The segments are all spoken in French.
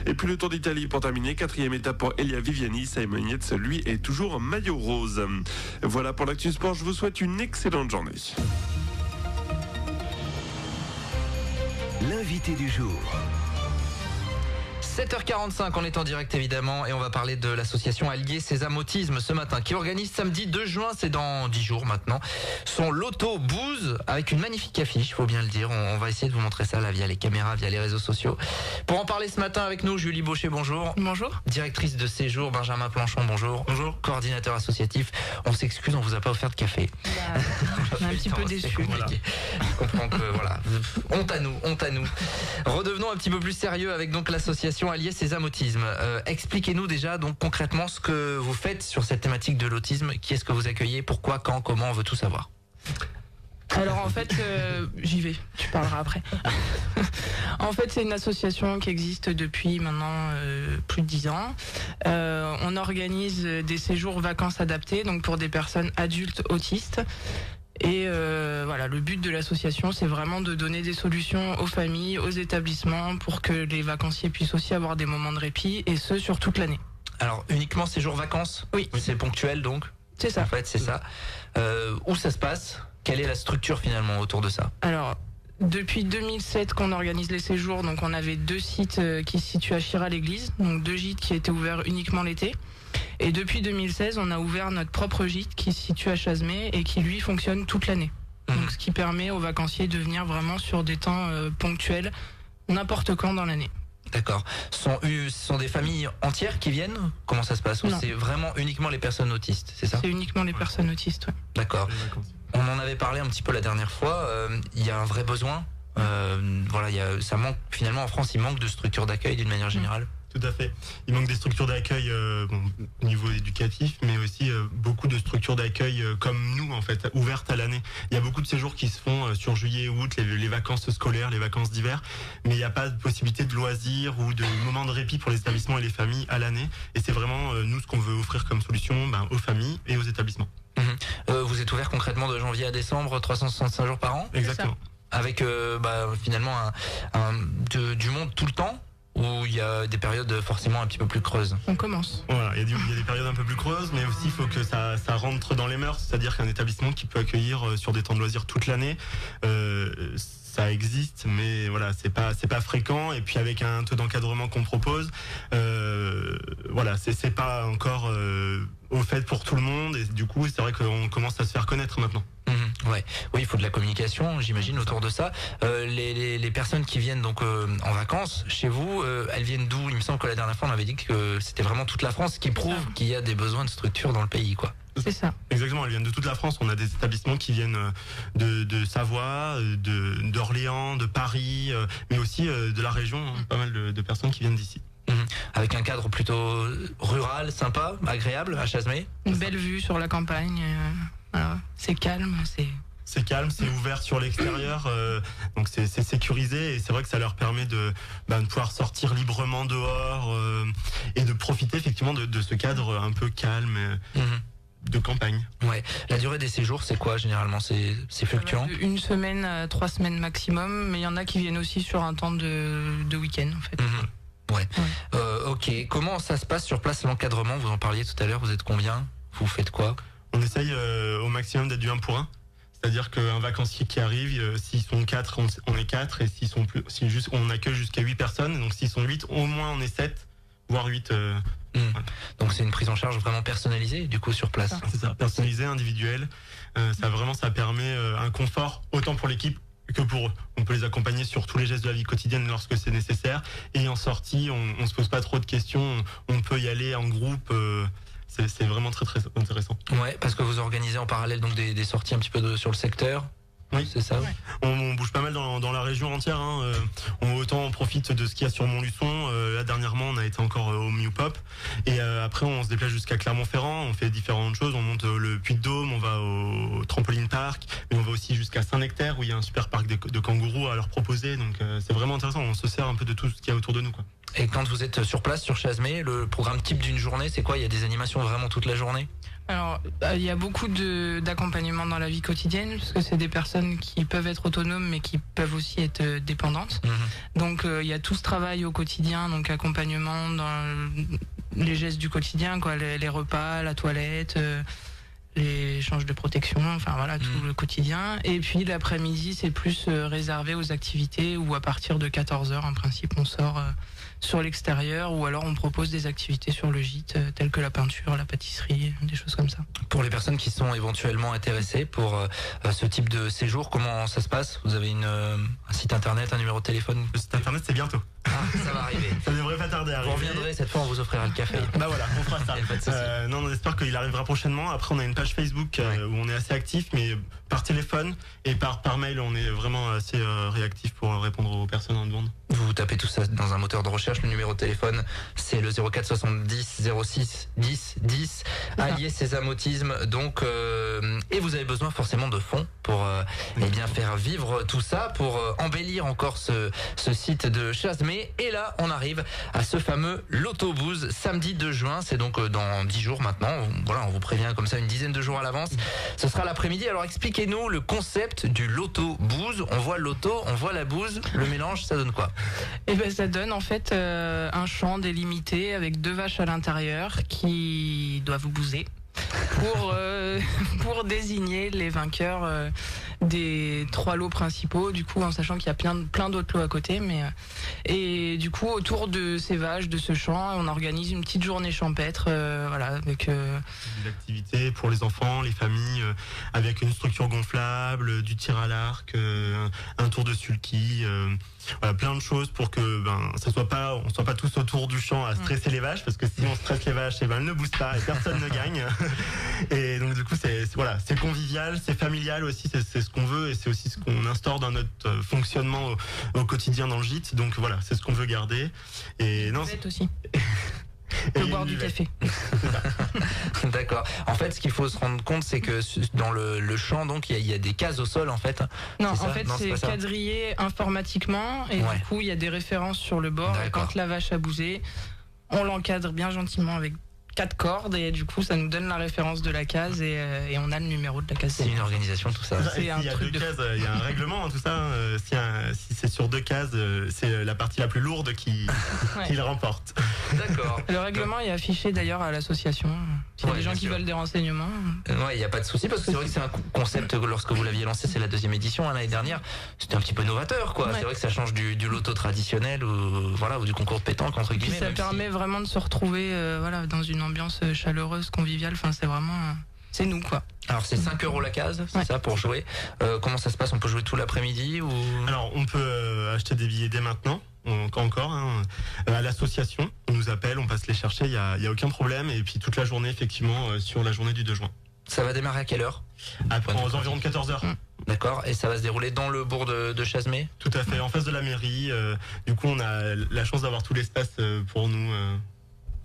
Et puis le Tour d'Italie pour terminer, 4e étape pour Elia Viviani. Simon Yates, lui, est toujours en maillot rose. Voilà pour l'Actu Sport, je vous souhaite une excellente journée. L'invité du jour. 7h45, on est en direct évidemment et on va parler de l'association Allier Sésame Autisme ce matin qui organise samedi 2 juin, c'est dans 10 jours maintenant, son loto Booze avec une magnifique affiche, faut bien le dire. On va essayer de vous montrer ça là via les caméras, via les réseaux sociaux. Pour en parler ce matin avec nous, Julie Baucher, bonjour. Bonjour. Directrice de séjour, Benjamin Planchon, bonjour. Bonjour. Coordinateur associatif, on s'excuse, on vous a pas offert de café. On est un petit peu déçus. Voilà. Je comprends que voilà, honte à nous. Redevenons un petit peu plus sérieux avec donc l'association Allier Sésame Autisme. Expliquez-nous déjà donc concrètement ce que vous faites sur cette thématique de l'autisme. Qui est-ce que vous accueillez? Pourquoi? Quand? Comment? On veut tout savoir. Alors en fait, j'y vais, tu parleras après. En fait, c'est une association qui existe depuis maintenant plus de 10 ans. On organise des séjours vacances adaptés, donc pour des personnes adultes autistes. Et voilà, le but de l'association, c'est vraiment de donner des solutions aux familles, aux établissements, pour que les vacanciers puissent aussi avoir des moments de répit, et ce, sur toute l'année. Alors uniquement séjour vacances? Oui. C'est ponctuel donc? C'est ça. En fait, c'est ça. Où ça se passe? Quelle est la structure finalement autour de ça? Alors, depuis 2007 qu'on organise les séjours, donc on avait 2 sites qui se situent à Chira-l'Église, donc 2 gîtes qui étaient ouverts uniquement l'été. Et depuis 2016, on a ouvert notre propre gîte qui se situe à Chazemais et qui lui fonctionne toute l'année. Donc ce qui permet aux vacanciers de venir vraiment sur des temps ponctuels, n'importe quand dans l'année. D'accord. Ce sont des familles entières qui viennent? Comment ça se passe? Ou Non. c'est vraiment uniquement les personnes autistes, c'est ça? C'est uniquement les personnes autistes, ouais. D'accord. On en avait parlé un petit peu la dernière fois. Il y a un vrai besoin. Voilà, ça manque finalement en France. Il manque de structures d'accueil d'une manière générale. Tout à fait. Il manque des structures d'accueil au niveau éducatif, mais aussi beaucoup de structures d'accueil comme nous, en fait, ouvertes à l'année. Il y a beaucoup de séjours qui se font sur juillet et août, les vacances scolaires, les vacances d'hiver, mais il n'y a pas de possibilité de loisirs ou de moments de répit pour les établissements et les familles à l'année. Et c'est vraiment nous ce qu'on veut offrir comme solution aux familles et aux établissements. Vous êtes ouvert concrètement de janvier à décembre, 365 jours par an? Exactement. Avec finalement du monde tout le temps? Ou il y a des périodes forcément un petit peu plus creuses? On commence. Voilà, il y a des périodes un peu plus creuses, mais aussi il faut que ça rentre dans les mœurs, c'est-à-dire qu'un établissement qui peut accueillir sur des temps de loisirs toute l'année, ça existe, mais voilà, c'est pas fréquent. Et puis avec un taux d'encadrement qu'on propose, voilà, c'est pas encore au fait pour tout le monde. Et du coup, c'est vrai qu'on commence à se faire connaître maintenant. Ouais, oui, il faut de la communication, j'imagine, autour de ça. Les personnes qui viennent donc en vacances chez vous, elles viennent d'où? Il me semble que la dernière fois on avait dit que c'était vraiment toute la France, ce qui prouve qu'il y a des besoins de structure dans le pays, quoi. C'est ça. Exactement, elles viennent de toute la France. On a des établissements qui viennent de Savoie, d'Orléans, de Paris, mais aussi de la région. Pas mal de personnes qui viennent d'ici. Avec un cadre plutôt rural, sympa, agréable à Chazemais. Une belle vue sur la campagne. Voilà. C'est calme, c'est calme, c'est ouvert sur l'extérieur, donc c'est sécurisé, et c'est vrai que ça leur permet de pouvoir sortir librement dehors et de profiter effectivement de ce cadre un peu calme de campagne. Ouais. La durée des séjours, c'est quoi généralement? C'est fluctuant? de 1 semaine à 3 semaines maximum, mais il y en a qui viennent aussi sur un temps de week-end en fait. Ouais. Ok. Comment ça se passe sur place, l'encadrement? Vous en parliez tout à l'heure. Vous êtes combien? Vous faites quoi? On essaye au maximum d'être du 1 pour 1. C'est-à-dire qu'un vacancier qui arrive, s'ils sont 4, on est 4, et s'ils sont plus, on accueille jusqu'à 8 personnes. Donc s'ils sont 8, au moins on est 7, voire 8. Voilà. Donc c'est une prise en charge vraiment personnalisée, du coup, sur place. C'est ça, personnalisé, individuel. Ça permet un confort autant pour l'équipe que pour eux. On peut les accompagner sur tous les gestes de la vie quotidienne lorsque c'est nécessaire. Et en sortie, on se pose pas trop de questions. On peut y aller en groupe. C'est vraiment très très intéressant. Ouais, parce que vous organisez en parallèle donc des sorties un petit peu sur le secteur. Oui, c'est ça. Ouais. On bouge pas mal dans la région entière. Autant on profite de ce qu'il y a sur Montluçon. Là dernièrement, on a été encore au Mew Pop. Et après, on se déplace jusqu'à Clermont-Ferrand. On fait différentes choses. On monte le Puy-de-Dôme, on va au Trampoline Park, mais on va aussi jusqu'à Saint-Nectaire où il y a un super parc de kangourous à leur proposer. Donc c'est vraiment intéressant. On se sert un peu de tout ce qu'il y a autour de nous, quoi. Et quand vous êtes sur place, sur Chazemais, le programme type d'une journée, c'est quoi? Il y a des animations vraiment toute la journée? Alors, il y a beaucoup d'accompagnement dans la vie quotidienne, parce que c'est des personnes qui peuvent être autonomes, mais qui peuvent aussi être dépendantes. Donc, il y a tout ce travail au quotidien, donc accompagnement dans les gestes du quotidien, quoi, les repas, la toilette, les échanges de protection, enfin voilà, tout le quotidien. Et puis l'après-midi, c'est plus réservé aux activités, où à partir de 14h, en principe, on sort sur l'extérieur, ou alors on propose des activités sur le gîte, telles que la peinture, la pâtisserie, des choses comme ça. Pour les personnes qui sont éventuellement intéressées pour ce type de séjour, comment ça se passe? Vous avez un site internet, un numéro de téléphone? Le site internet, c'est bientôt. Ah, ça va arriver. Ça devrait pas tarder à Vous arriver. reviendrez, cette fois on vous offrira le café. Bah voilà, on fera ça. Y a pas de souci. Non, on espère qu'il arrivera prochainement. Après, on a une page Facebook où on est assez actif, mais par téléphone et par mail, on est vraiment assez réactif pour répondre aux personnes en demande. Vous tapez tout ça dans un moteur de recherche, le numéro de téléphone c'est le 04 70 06 10 10, allié Sésame Autisme, donc et vous avez besoin forcément de fonds pour eh bien faire vivre tout ça, pour embellir encore ce site de Chasmé. Et là on arrive à ce fameux Loto Booze samedi 2 juin, c'est donc dans 10 jours maintenant. Voilà, on vous prévient comme ça une dizaine de jours à l'avance. Ce sera l'après-midi. Alors expliquez-nous le concept du Loto Booze. On voit le loto, on voit la bouse, le mélange, ça donne quoi? Et ben ça donne en fait un champ délimité avec 2 vaches à l'intérieur qui doivent bouser pour désigner les vainqueurs des 3 lots principaux, du coup en sachant qu'il y a plein d'autres lots à côté, mais et du coup autour de ces vaches, de ce champ, on organise une petite journée champêtre, voilà, avec des activités pour les enfants, les familles, avec une structure gonflable, du tir à l'arc, un tour de sulky, voilà, plein de choses pour que on soit pas tous autour du champ à stresser les vaches, parce que si on stresse les vaches, elles ne bougent pas et personne ne gagne. Et donc du coup c'est convivial, c'est familial aussi, c'est ce qu'on veut, et c'est aussi ce qu'on instaure dans notre fonctionnement au quotidien dans le gîte. Donc voilà, c'est ce qu'on veut garder. Et non, aussi. De boire du café. D'accord. En fait, ce qu'il faut se rendre compte, c'est que dans le champ, donc, il y a des cases au sol, en fait. Non, en fait, c'est quadrillé informatiquement, et du coup, il y a des références sur le bord. Et quand la vache a bousé, on l'encadre bien gentiment avec 4 cordes, et du coup ça nous donne la référence de la case, et on a le numéro de la case. C'est une organisation, tout ça. Il y a 2 cases, il y a un règlement, tout ça. Si c'est sur 2 cases, c'est la partie la plus lourde qui le remporte. D'accord. Le règlement est affiché d'ailleurs à l'association. S'il y a des gens qui veulent des renseignements. Ouais, il n'y a pas de souci, parce que c'est vrai que c'est un concept, lorsque vous l'aviez lancé, c'est la 2e édition, l'année dernière, c'était un petit peu novateur, quoi. Ouais. C'est vrai que ça change du loto traditionnel, ou du concours de pétanque, entre guillemets. Puis ça permet vraiment de se retrouver dans une ambiance chaleureuse, conviviale. Enfin, c'est vraiment, c'est nous, quoi. Alors c'est 5 € la case, c'est ça, pour jouer. Comment ça se passe? On peut jouer tout l'après-midi ou... Alors on peut acheter des billets dès maintenant. Encore à l'association, on nous appelle, on passe les chercher, il y a aucun problème, et puis toute la journée effectivement sur la journée du 2 juin. Ça va démarrer à quelle heure? Aux environs de 14h. D'accord, et ça va se dérouler dans le bourg de Chasmé? Tout à fait, en face de la mairie. Du coup on a la chance d'avoir tout l'espace pour nous.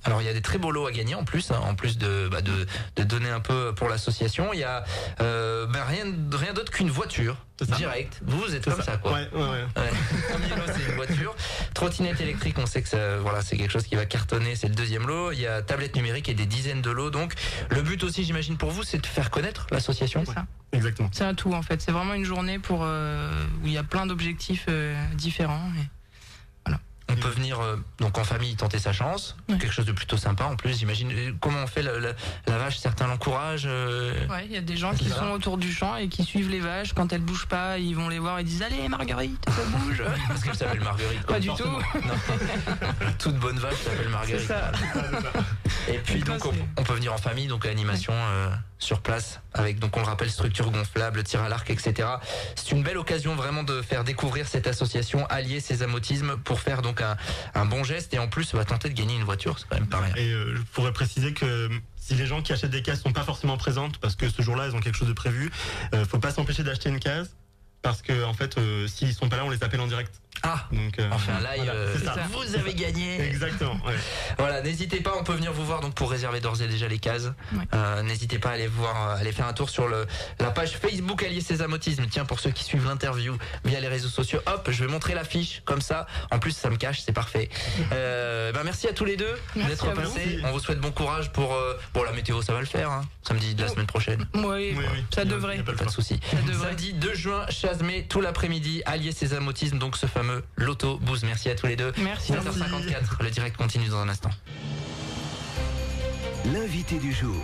Alors il y a des très beaux lots à gagner en plus de donner un peu pour l'association. Il y a rien d'autre qu'une voiture direct. Vous êtes comme ça, quoi. Ouais. Premier lot, c'est une voiture. Trottinette électrique, on sait que c'est quelque chose qui va cartonner, c'est le 2e lot. Il y a tablette numérique et des dizaines de lots. Donc le but aussi, j'imagine, pour vous, c'est de faire connaître l'association. C'est ça. Exactement. C'est un tout, en fait. C'est vraiment une journée où il y a plein d'objectifs différents. On peut venir donc en famille tenter sa chance, quelque chose de plutôt sympa en plus, j'imagine. Comment on fait la vache? Certains l'encouragent. Ouais, il y a des gens qui sont autour du champ et qui suivent les vaches. Quand elles bougent pas, ils vont les voir et disent allez Marguerite, ça bouge. Parce qu'elle s'appelle Marguerite. Pas du tout. Non. Toute bonne vache s'appelle Marguerite. C'est ça. Et puis donc on peut venir en famille, donc à animation sur place avec, donc on le rappelle, structure gonflable, tir à l'arc, etc. C'est une belle occasion vraiment de faire découvrir cette association alliée Sésame Autisme pour faire donc un bon geste, et en plus on va tenter de gagner une voiture, c'est quand même pas rien. Et je pourrais préciser que si les gens qui achètent des cases sont pas forcément présentes parce que ce jour-là ils ont quelque chose de prévu, faut pas s'empêcher d'acheter une case, parce que en fait s'ils sont pas là on les appelle en direct. Ah, Donc, on fait un live, voilà, c'est ça. vous avez gagné. Exactement, ouais. Voilà, n'hésitez pas, on peut venir vous voir donc pour réserver d'ores et déjà les cases. Ouais. N'hésitez pas à aller voir, aller faire un tour sur la page Facebook Allier Sésame Autisme. Tiens, pour ceux qui suivent l'interview via les réseaux sociaux, hop, je vais montrer l'affiche comme ça. En plus, ça me cache, c'est parfait. Merci à tous les deux Merci d'être à vous. passés. On vous souhaite bon courage pour la météo, ça va le faire. Hein. Samedi de la semaine prochaine. Oui, ça devrait. Pas de souci. Samedi 2 juin, Chasmé, tout l'après-midi, Allier Sésame Autisme, donc ce fameux Loto Boost. Merci à tous les deux. Merci. 7h54, le direct continue dans un instant. L'invité du jour.